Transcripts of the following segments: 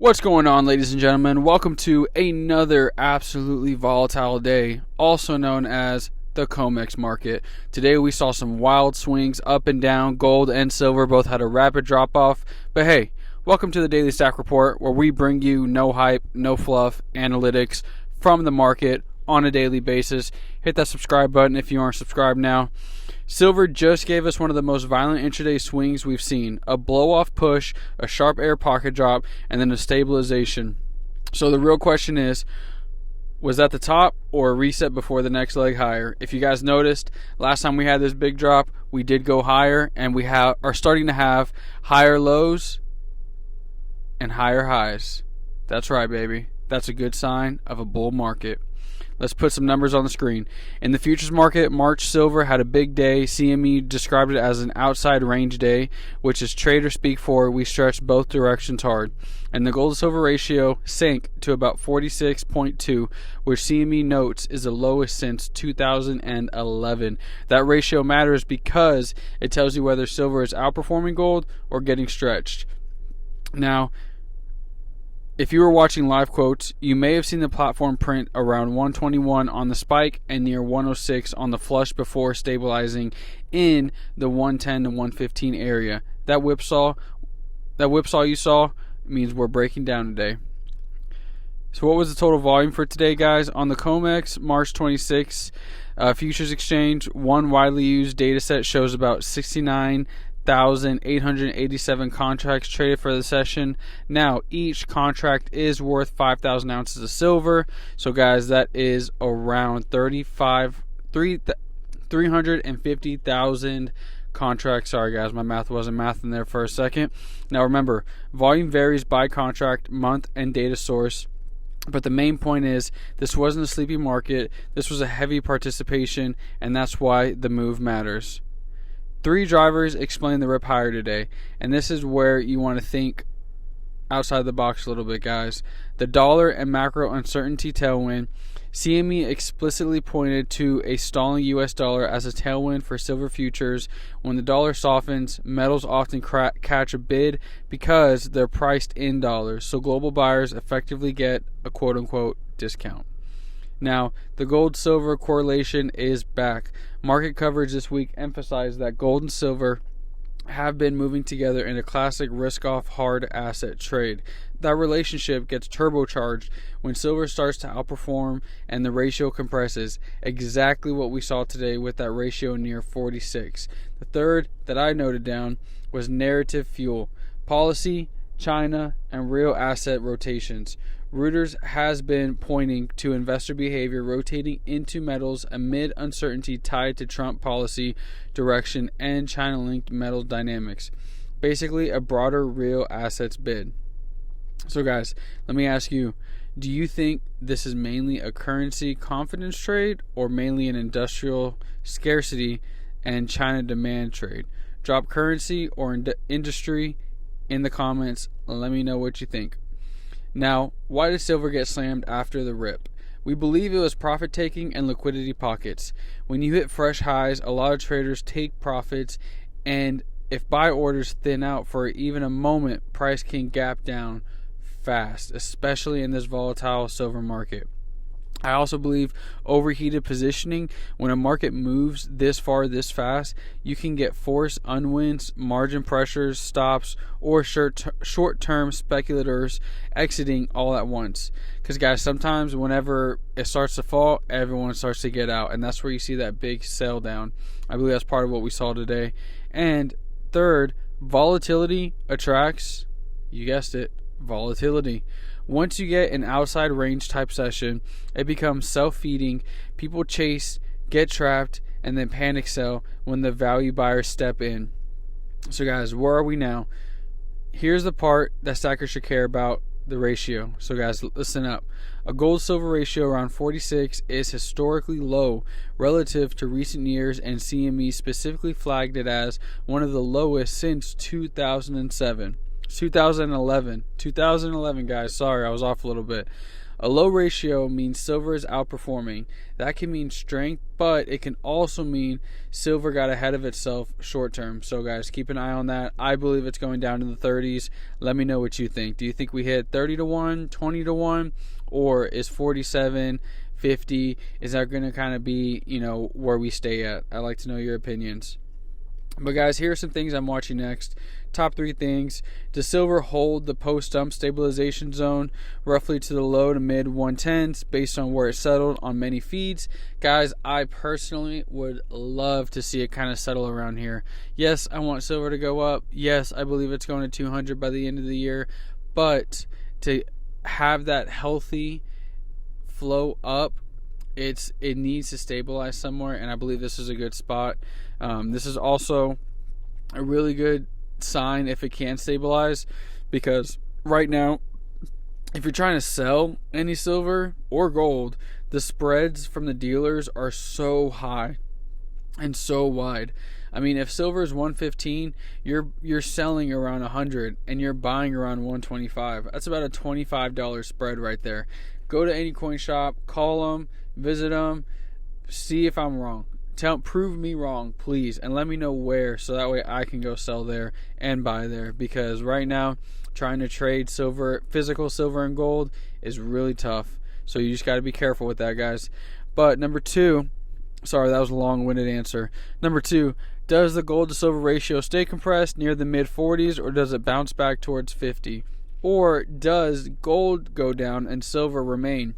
What's going on, ladies and gentlemen? Welcome to another absolutely volatile day, also known as the COMEX market. Today we saw some wild swings up and down. Gold and silver both had a rapid drop off. But hey, welcome to the Daily Stack Report, where we bring you no hype, no fluff analytics from the market on a daily basis. Hit that subscribe button if you aren't subscribed now. Silver just gave us one of the most violent intraday swings we've seen. A blow-off push, a sharp air pocket drop, and then a stabilization. So the real question is, was that the top or a reset before the next leg higher? If you guys noticed, last time we had this big drop, we did go higher, and we are starting to have higher lows and higher highs. That's right, baby. That's a good sign of a bull market. Let's put some numbers on the screen. In the futures market, March silver had a big day. CME described it as an outside range day, which is trader speak for we stretched both directions hard. And the gold to silver ratio sank to about 46.2, which CME notes is the lowest since 2011. That ratio matters because it tells you whether silver is outperforming gold or getting stretched. Now, if you were watching live quotes, you may have seen the platform print around 121 on the spike and near 106 on the flush before stabilizing in the 110 to 115 area. That whipsaw you saw means we're breaking down today. So what was the total volume for today, guys? On the COMEX March 26 futures exchange, one widely used data set shows about 69,887 contracts traded for the session. Now, each contract is worth 5,000 ounces of silver. So, guys, that is around 350,000 contracts. Sorry, guys, my math wasn't mathing there for a second. Now, remember, volume varies by contract, month, and data source. But the main point is, this wasn't a sleepy market. This was a heavy participation, and that's why the move matters. Three drivers explain the rip higher today, and this is where you want to think outside the box a little bit, guys. The dollar and macro uncertainty tailwind. CME explicitly pointed to a stalling U.S. dollar as a tailwind for silver futures. When the dollar softens, metals often catch a bid because they're priced in dollars, so global buyers effectively get a quote-unquote discount. Now, the gold-silver correlation is back. Market coverage this week emphasized that gold and silver have been moving together in a classic risk-off hard asset trade. That relationship gets turbocharged when silver starts to outperform and the ratio compresses. Exactly what we saw today with that ratio near 46. The third that I noted down was narrative fuel. Policy, China, and real asset rotations. Reuters has been pointing to investor behavior rotating into metals amid uncertainty tied to Trump policy direction and China-linked metal dynamics. Basically, a broader real assets bid. So, guys, let me ask you, do you think this is mainly a currency confidence trade or mainly an industrial scarcity and China demand trade? Drop currency or industry in the comments. Let me know what you think. Now, why did silver get slammed after the rip? We believe it was profit taking and liquidity pockets. When you hit fresh highs, a lot of traders take profits, and if buy orders thin out for even a moment, price can gap down fast, especially in this volatile silver market. I also believe overheated positioning. When a market moves this far, this fast, you can get force unwinds, margin pressures, stops, or short-term speculators exiting all at once. Because, guys, sometimes whenever it starts to fall, everyone starts to get out, and that's where you see that big sell down. I believe that's part of what we saw today. And third, volatility attracts, you guessed it, volatility. Once you get an outside range type session, it becomes self-feeding. People chase, get trapped, and then panic sell when the value buyers step in. So, guys, where are we now? Here's the part that stackers should care about, the ratio. So, guys, listen up. A gold-silver ratio around 46 is historically low relative to recent years, and CME specifically flagged it as one of the lowest since 2011, guys. Sorry, I was off a little bit. A low ratio means silver is outperforming. That can mean strength, but it can also mean silver got ahead of itself short term. So guys, keep an eye on that. I believe it's going down to the 30s. Let me know what you think. Do you think we hit 30 to 1, 20 to 1, or is 47, 50? Is that going to kind of be, where we stay at? I'd like to know your opinions. But guys, here are some things I'm watching next. Top 3 things. Does silver hold the post-dump stabilization zone roughly to the low to mid 110s based on where it settled on many feeds? Guys, I personally would love to see it kind of settle around here. Yes, I want silver to go up. Yes, I believe it's going to 200 by the end of the year. But to have that healthy flow up, it needs to stabilize somewhere, and I believe this is a good spot. This is also a really good sign if it can stabilize, because right now, if you're trying to sell any silver or gold, the spreads from the dealers are so high and so wide. I mean, if silver is 115, you're selling around 100 and you're buying around 125. That's about a $25 spread right there. Go to any coin shop, call them, visit them, see if I'm wrong. Prove me wrong, please, and let me know where, so that way I can go sell there and buy there. Because right now, trying to trade silver, physical silver and gold, is really tough. So you just got to be careful with that, guys. But number 2, sorry, that was a long-winded answer. Number 2, does the gold to silver ratio stay compressed near the mid 40s, or does it bounce back towards 50? Or does gold go down and silver remain,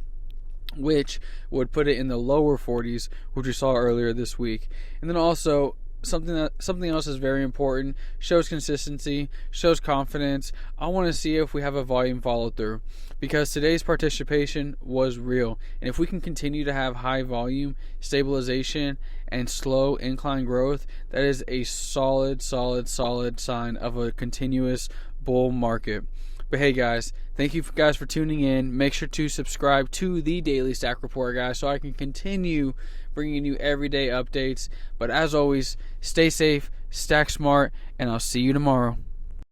which would put it in the lower 40s, which we saw earlier this week? And then also, something else is very important. Shows consistency, shows confidence. I want to see if we have a volume follow through, because today's participation was real. And if we can continue to have high volume, stabilization, and slow incline growth, that is a solid sign of a continuous bull market. But hey guys, thank you guys for tuning in. Make sure to subscribe to the Daily Stack Report, guys, so I can continue bringing you everyday updates. But as always, stay safe, stack smart, and I'll see you tomorrow.